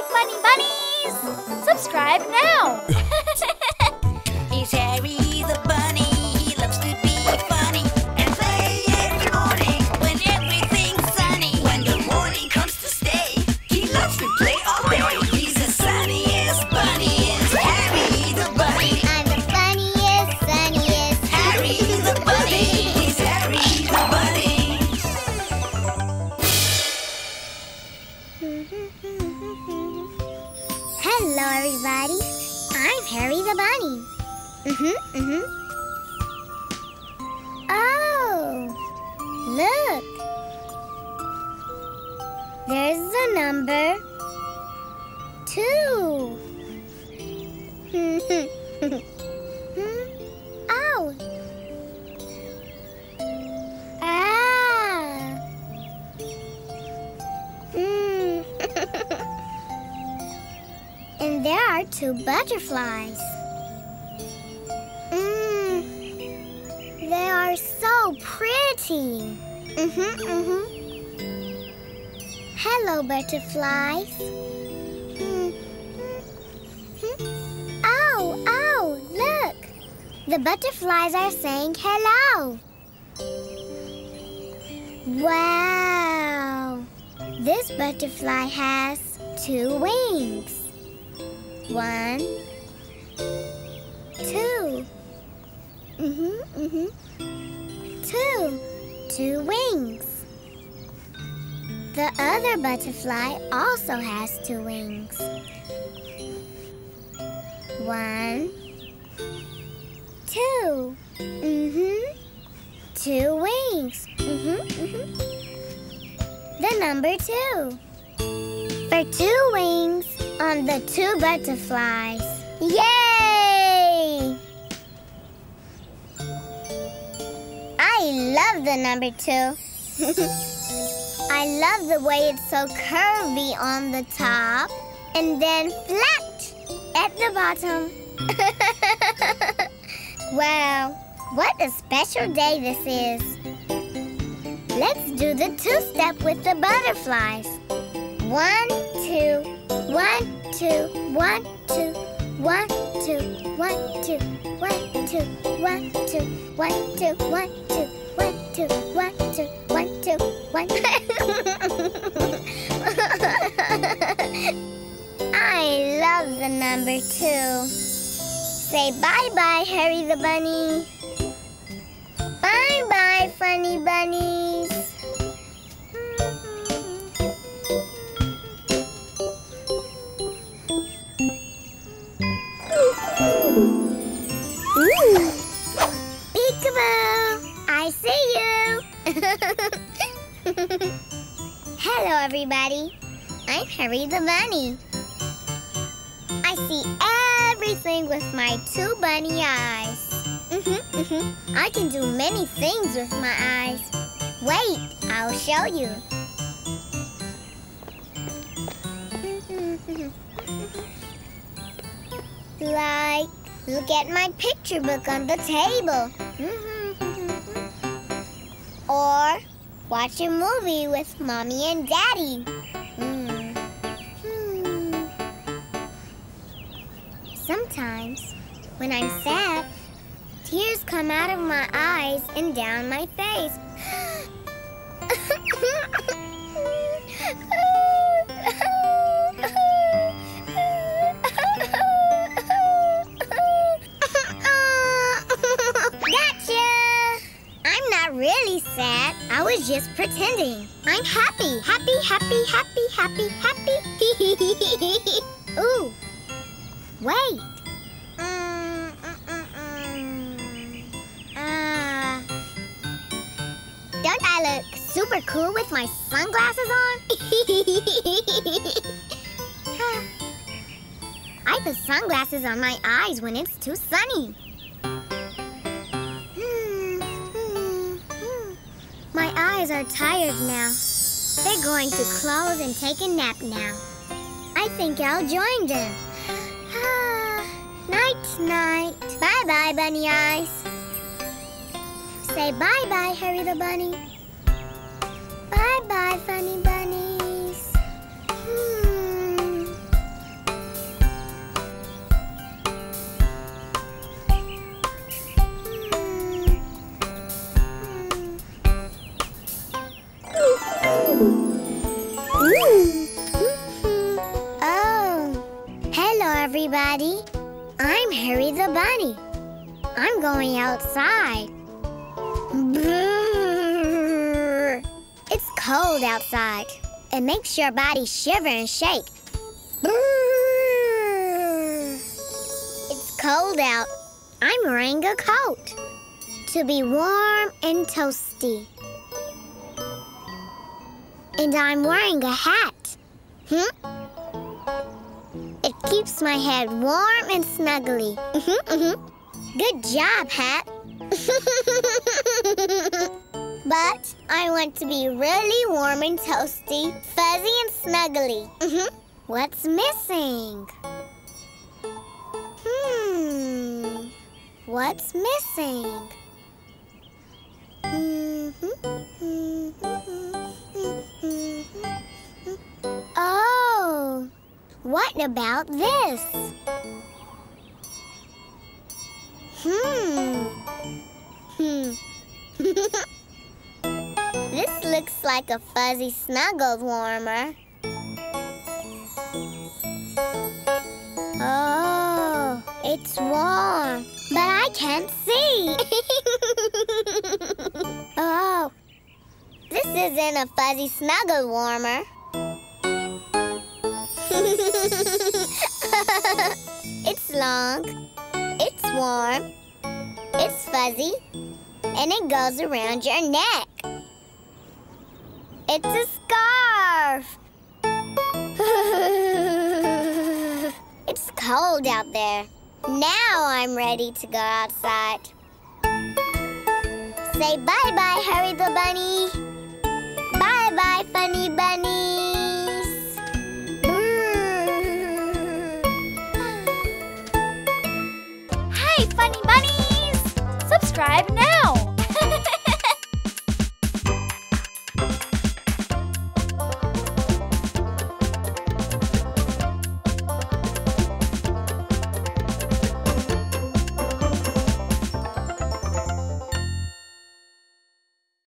funny bunnies! Subscribe now! He's Harry the bunny. He loves to be funny and play every morning when everything's sunny. When the morning comes to stay, he loves to play all day. He's the sunniest bunny. It's Harry the bunny. I'm the funniest, sunniest Harry the bunny. He's Harry the bunny. Hello, everybody. I'm Harry the bunny. Oh, look. There's the number 2. Oh. Ah. And there are 2 butterflies. They are so pretty. Hello, butterflies. Oh, look. The butterflies are saying hello. Wow. This butterfly has 2 wings. 1, 2. 2 wings. The other butterfly also has 2 wings. 1, 2. 2 wings. The number 2. For 2 wings on the 2 butterflies. Yay! I love the number 2. I love the way it's so curvy on the top and then flat at the bottom. Wow, what a special day this is. Let's do the 2-step with the butterflies. 1, 2, 1, 2, 1, 2, 1, 2, 1, 2, 1, 2, 1, 2, 1, 2, 1, 2, 1, 2, 1, 2, 1, 2, 1. I love the number 2. Say bye-bye, Harry the bunny. Bye-bye, funny bunnies. Peekaboo! I see you! Hello, everybody. I'm Harry the bunny. I see everything with my 2 bunny eyes. I can do many things with my eyes. Wait, I'll show you. Like, look at my picture book on the table. Or watch a movie with Mommy and Daddy. Sometimes, when I'm sad, tears come out of my eyes and down my face. Gotcha! I'm not really sad. I was just pretending. I'm happy. Happy, happy, happy, happy, happy. Ooh. Wait. Don't I look super cool with my sunglasses on? I put sunglasses on my eyes when it's too sunny. My eyes are tired now. They're going to close and take a nap now. I think I'll join them. Night-night. Bye-bye, bunny eyes. Say bye-bye, Harry the bunny. Bye-bye, funny bunnies. everybody. I'm Harry the Bunny. I'm going outside. Brrr. It's cold outside. It makes your body shiver and shake. Brrr. It's cold out. I'm wearing a coat to be warm and toasty. And I'm wearing a hat. It keeps my head warm and snuggly. Good job, hat. But I want to be really warm and toasty, fuzzy and snuggly. What's missing? What's missing? Oh, what about this? This looks like a fuzzy snuggle warmer. Oh, it's warm, but I can't see. Oh, this isn't a fuzzy snuggle warmer. It's long, it's warm, it's fuzzy, and it goes around your neck. It's a scarf. It's cold out there. Now I'm ready to go outside. Say bye-bye, Harry the Bunny. Bye-bye, funny bunnies. Hi, funny bunny.